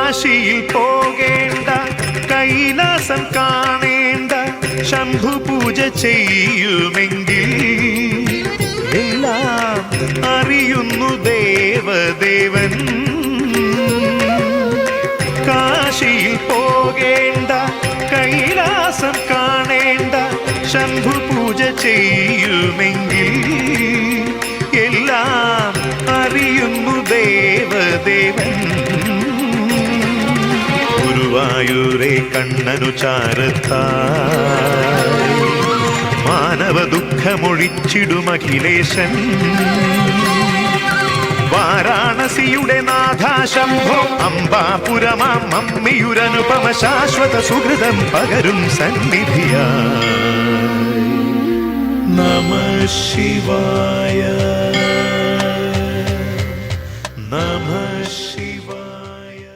കാശിയിൽ പോകേണ്ട, കൈലാസം കാണേണ്ട, ശംഭു പൂജ ചെയ്യുമെങ്കിൽ എല്ലാം അറിയുന്നു ദേവദേവൻ. കാശിയിൽ പോകേണ്ട, കൈലാസം കാണേണ്ട, ശംഭു പൂജ ചെയ്യുമെങ്കിൽ എല്ലാം അറിയുന്നു ദേവദേവൻ. ഗുരുവായൂരെ കണ്ണനു ചാരത്തായി മാനവ ദുഃഖമൊഴിച്ചിടുമഖിലേശൻ. വാരാണസിയുടെ നാഥ ശംഭോ, അംബാപുരമാം മമ്മിയുരനുപമ ശാശ്വത സുഹൃതം പകരും സന്നിധിയായി. നമഃ ശിവായ, നമഃ ശിവായ.